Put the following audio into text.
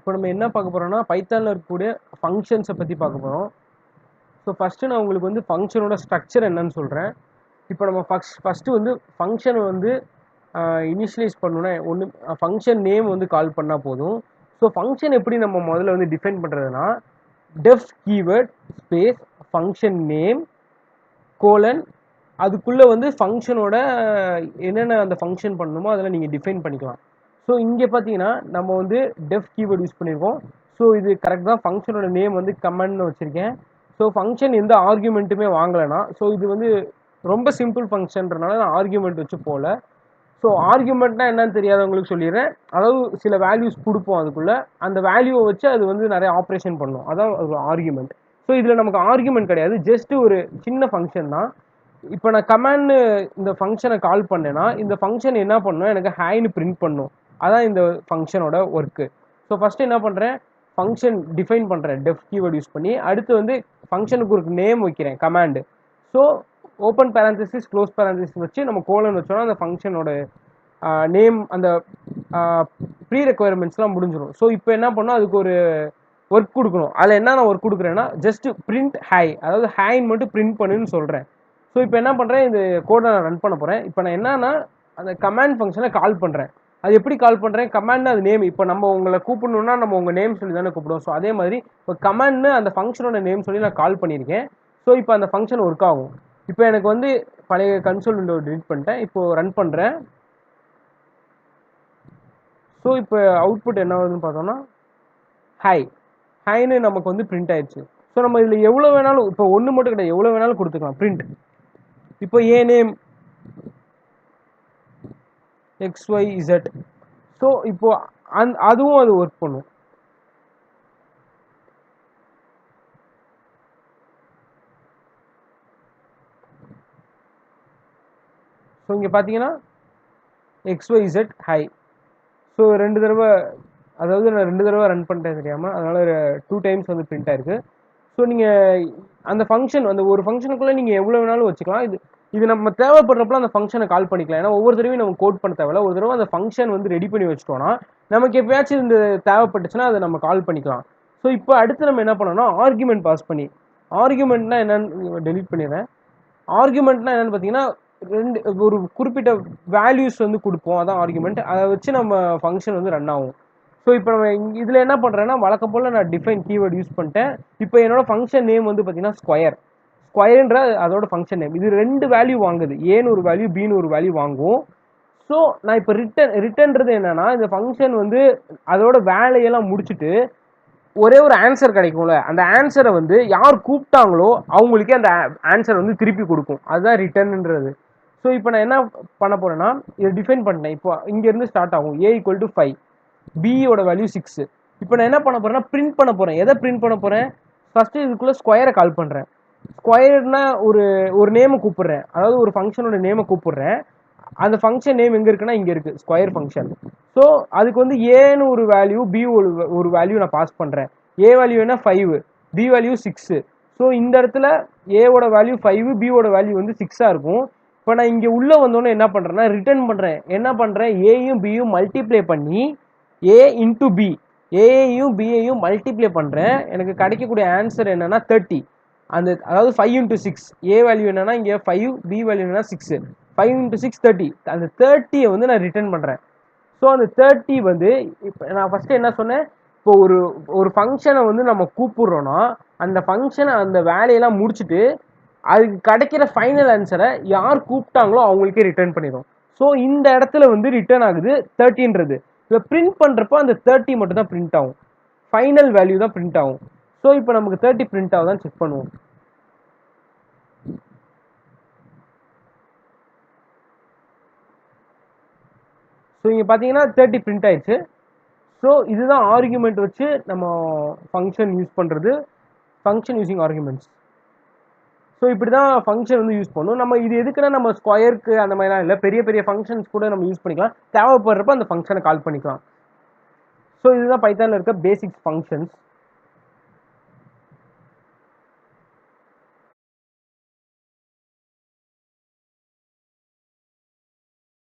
இப்போ நம்ம என்ன பார்க்க போகிறோம்னா பைத்தானில் இருக்கக்கூடிய ஃபங்க்ஷன்ஸை பற்றி பார்க்க போகிறோம். ஸோ ஃபஸ்ட்டு நான் உங்களுக்கு வந்து ஃபங்க்ஷனோட ஸ்ட்ரக்சர் என்னன்னு சொல்கிறேன். இப்போ நம்ம ஃபஸ்ட்டு வந்து ஃபங்க்ஷனை வந்து இனிஷியலைஸ் பண்ணணுன்னா ஒன்று ஃபங்க்ஷன் நேம் வந்து கால் பண்ணால் போதும். ஸோ ஃபங்க்ஷன் எப்படி நம்ம முதல்ல வந்து டிஃபைன் பண்ணுறதுனா def keyword space function name colon அதுக்குள்ளே வந்து ஃபங்க்ஷனோட என்னென்ன அந்த ஃபங்க்ஷன் பண்ணணுமோ அதெல்லாம் நீங்கள் டிஃபைன் பண்ணிக்கலாம். ஸோ இங்கே பார்த்தீங்கன்னா நம்ம வந்து டெஃப் கீவேர்டு யூஸ் பண்ணியிருக்கோம். ஸோ இது கரெக்ட் தான். ஃபங்க்ஷனோட நேம் வந்து கமெண்ட்னு வச்சுருக்கேன். ஸோ ஃபங்க்ஷன் எந்த ஆர்குமெண்ட்டுமே வாங்கலைன்னா ஸோ இது வந்து ரொம்ப சிம்பிள் ஃபங்க்ஷன்றனால நான் ஆர்குமெண்ட் வச்சு போகல. ஸோ ஆர்குமெண்ட்னா என்னன்னு தெரியாதவங்களுக்கு சொல்லிடுறேன். அதாவது சில வேல்யூஸ் கொடுப்போம் அதுக்குள்ளே, அந்த வேல்யூவை வச்சு அது வந்து நிறைய ஆப்ரேஷன் பண்ணும். அதான் ஒரு ஆர்குமெண்ட். ஸோ இதில் நமக்கு ஆர்குமெண்ட் கிடையாது, ஜஸ்ட் ஒரு சின்ன ஃபங்க்ஷன் தான். இப்போ நான் கமாண்ட்னு இந்த ஃபங்க்ஷனை கால் பண்ணேன்னா இந்த ஃபங்க்ஷன் என்ன பண்ணணும், எனக்கு ஹைன்னு பிரிண்ட் பண்ணும். அதான் இந்த ஃபங்க்ஷனோட ஒர்க்கு. ஸோ ஃபஸ்ட்டு என்ன பண்ணுறேன், ஃபங்க்ஷன் டிஃபைன் பண்ணுறேன் டெஃப் கீவேர்டு யூஸ் பண்ணி. அடுத்து வந்து ஃபங்க்ஷனுக்கு ஒரு நேம் வைக்கிறேன் கமாண்டு. ஸோ ஓப்பன் பேரந்திசிஸ் க்ளோஸ் பேரந்திசிஸ் வச்சு நம்ம கோலன் வச்சோன்னா அந்த ஃபங்க்ஷனோட நேம் அந்த ப்ரீ ரெக்குயர்மெண்ட்ஸ்லாம் முடிஞ்சிடும். ஸோ இப்போ என்ன பண்ணோம், அதுக்கு ஒரு ஒர்க் கொடுக்கணும். அதில் என்னென்ன ஒர்க் கொடுக்குறேன்னா ஜஸ்ட் பிரிண்ட் ஹை, அதாவது ஹைன்னு மட்டும் பிரிண்ட் பண்ணுன்னு சொல்கிறேன். ஸோ இப்போ என்ன பண்ணுறேன், இந்த கோடை நான் ரன் பண்ண போகிறேன். இப்போ நான் என்னன்னா அந்த கமாண்ட் ஃபங்க்ஷனை கால் பண்ணுறேன். அது எப்படி கால் பண்ணுறேன், கமாண்ட்னு அது நேம். இப்போ நம்ம உங்களை கூப்பிடணுன்னா நம்ம உங்கள் நேம் சொல்லி தானே கூப்பிடுவோம். ஸோ அதே மாதிரி இப்போ கமாண்ட்னு அந்த ஃபங்க்ஷனோட நேம் சொல்லி நான் கால் பண்ணியிருக்கேன். ஸோ இப்போ அந்த ஃபங்க்ஷன் ஒர்க் ஆகும். இப்போ எனக்கு வந்து பழைய கன்சோல் விண்டோ டிலீட் பண்ணிட்டேன். இப்போது ரன் பண்ணுறேன். ஸோ இப்போ அவுட்புட் என்ன ஆகுதுன்னு பார்த்தோம்னா ஹைன்னு நமக்கு வந்து பிரிண்ட் ஆயிடுச்சு. ஸோ நம்ம இதில் எவ்வளோ வேணாலும், இப்போ ஒன்று மட்டும் கிடையாது, எவ்வளோ வேணாலும் கொடுத்துக்கலாம் பிரிண்ட். இப்போ ஏ நேம் XYZ. ஸோ இப்போ அதுவும் அது ஒர்க் பண்ணும். ஸோ இங்கே பார்த்தீங்கன்னா XYZ ஹை. ஸோ 2 தடவை, அதாவது நான் 2 தடவை ரன் பண்ணிட்டேன் தெரியாமல், அதனால் 2 டைம்ஸ் வந்து பிரிண்ட் ஆயிருக்கு. ஸோ நீங்கள் அந்த ஃபங்க்ஷன் அந்த ஒரு ஃபங்க்ஷனுக்குள்ளே நீங்கள் எவ்வளோ வேணாலும் வச்சுக்கலாம். இது நம்ம தேவைப்படுறப்பல அந்த ஃபங்க்ஷனை கால் பண்ணிக்கலாம். ஏன்னா ஒவ்வொரு தடவையும் நம்ம கோட் பண்ண தேவையில்ல. ஒரு தடவை அந்த ஃபங்க்ஷன் வந்து ரெடி பண்ணி வச்சிட்டோம்னா நமக்கு எப்பயாச்சும் இந்த தேவைப்பட்டுச்சுன்னா அதை நம்ம கால் பண்ணிக்கலாம். ஸோ இப்போ அடுத்து நம்ம என்ன பண்ணோம்னா ஆர்குமெண்ட் பாஸ் பண்ணி, ஆர்குமெண்ட்னா என்னன்னு டெலீட் பண்ணிடுறேன். ஆர்குமெண்ட்னா என்னன்னு பார்த்தீங்கன்னா ஒரு குறிப்பிட்ட வேல்யூஸ் வந்து கொடுப்போம், அதான் ஆர்குமெண்ட். அதை வச்சு நம்ம ஃபங்க்ஷன் வந்து ரன் ஆகும். ஸோ இப்போ நம்ம இதில் என்ன பண்ணுறேன்னா வழக்கம் போல் நான் டிஃபைன் கீவேர்டு யூஸ் பண்ணிட்டேன். இப்போ என்னோட ஃபங்க்ஷன் நேம் வந்து பார்த்தீங்கன்னா ஸ்கொயர்ன்ற அதோட ஃபங்க்ஷன் நேம். இது 2 வேல்யூ வாங்குது, ஏன்னு ஒரு வேல்யூ பின்னு ஒரு வேல்யூ வாங்கும். ஸோ நான் இப்போ ரிட்டன்றது என்னன்னா இந்த ஃபங்க்ஷன் வந்து அதோட வேலையெல்லாம் முடிச்சுட்டு ஒரே ஒரு ஆன்சர் கிடைக்கும்ல, அந்த ஆன்சரை வந்து யார் கூப்பிட்டாங்களோ அவங்களுக்கே அந்த ஆன்சர் வந்து திருப்பி கொடுக்கும். அதுதான் ரிட்டர்ன்ன்றது. ஸோ இப்போ நான் என்ன பண்ண போறேன்னா இதை டிஃபைன் பண்ணிட்டேன். இப்போ இங்கேருந்து ஸ்டார்ட் ஆகும் A = 5, பியோட வேல்யூ 6. இப்போ நான் என்ன பண்ண போறேன்னா பிரிண்ட் பண்ண போறேன். எதை பிரிண்ட் பண்ண போறேன், ஃபர்ஸ்ட் இதுக்குள்ள ஸ்கொயரை கால் பண்றேன். ஸ்கொயர்னா ஒரு நேமை கூப்பிடுறேன், அதாவது ஒரு ஃபங்க்ஷனோட நேமை கூப்பிடுறேன். அந்த ஃபங்க்ஷன் நேம் எங்கே இருக்குன்னா இங்கே இருக்குது, ஸ்கொயர் ஃபங்க்ஷன். ஸோ அதுக்கு வந்து ஏன்னு ஒரு வேல்யூ பி ஒரு வேல்யூ நான் பாஸ் பண்ணுறேன். ஏ வேல்யூ என்ன 5, பி வேல்யூ 6. ஸோ இந்த இடத்துல ஏவோட வேல்யூ 5, பியோட வேல்யூ வந்து 6 இருக்கும். இப்போ நான் இங்கே உள்ளே வந்தோன்னே என்ன பண்ணுறேன்னா ரிட்டர்ன் பண்ணுறேன். என்ன பண்ணுறேன், ஏயும் பியும் மல்டிப்ளை பண்ணி ஏ இன்ட்டு பி, ஏயையும் பியையும் மல்டிப்ளை பண்ணுறேன். எனக்கு கிடைக்கக்கூடிய ஆன்சர் என்னன்னா 30. அதாவது 5 × 6, ஏ வேல்யூ என்னன்னா இங்கே 5, பி வேல்யூ என்னன்னா 6. 5 × 6 30. அந்த 30 வந்து நான் ரிட்டர்ன் பண்ணுறேன். ஸோ அந்த 30 வந்து இப்போ நான் ஃபஸ்ட்டு என்ன சொன்னேன், இப்போ ஒரு ஃபங்க்ஷனை வந்து நம்ம கூப்பிடுறோன்னா அந்த ஃபங்க்ஷனை அந்த வேலையெல்லாம் முடிச்சுட்டு அதுக்கு கிடைக்கிற ஃபைனல் ஆன்சரை யார் கூப்பிட்டாங்களோ அவங்களுக்கே ரிட்டர்ன் பண்ணிடும். ஸோ இந்த இடத்துல வந்து ரிட்டர்ன் ஆகுது 30ன்றது. இப்போ பிரிண்ட் பண்ணுறப்போ அந்த 30 மட்டும் தான் பிரிண்ட் ஆகும், ஃபைனல் வேல்யூ தான் பிரிண்ட் ஆகும். ஸோ இப்போ நமக்கு 30 பிரிண்ட் ஆகுதான் செக் பண்ணுவோம். ஸோ இங்கே பார்த்தீங்கன்னா 30 பிரிண்ட் ஆயிடுச்சு. ஸோ இதுதான் ஆர்குமெண்ட் வச்சு நம்ம ஃபங்க்ஷன் யூஸ் பண்ணுறது, ஃபங்க்ஷன் யூஸிங் ஆர்குமெண்ட்ஸ். ஸோ இப்படி தான் ஃபங்க்ஷன் வந்து யூஸ் பண்ணும். நம்ம இது எதுக்குன்னா நம்ம ஸ்கொயருக்கு அந்த மாதிரிலாம் இல்லை, பெரிய பெரிய ஃபங்க்ஷன்ஸ் கூட நம்ம யூஸ் பண்ணிக்கலாம், தேவைப்படுறப்ப அந்த ஃபங்க்ஷனை கால் பண்ணிக்கலாம். ஸோ இதுதான் பைத்தானில் இருக்க பேசிக்ஸ் ஃபங்க்ஷன்ஸ்.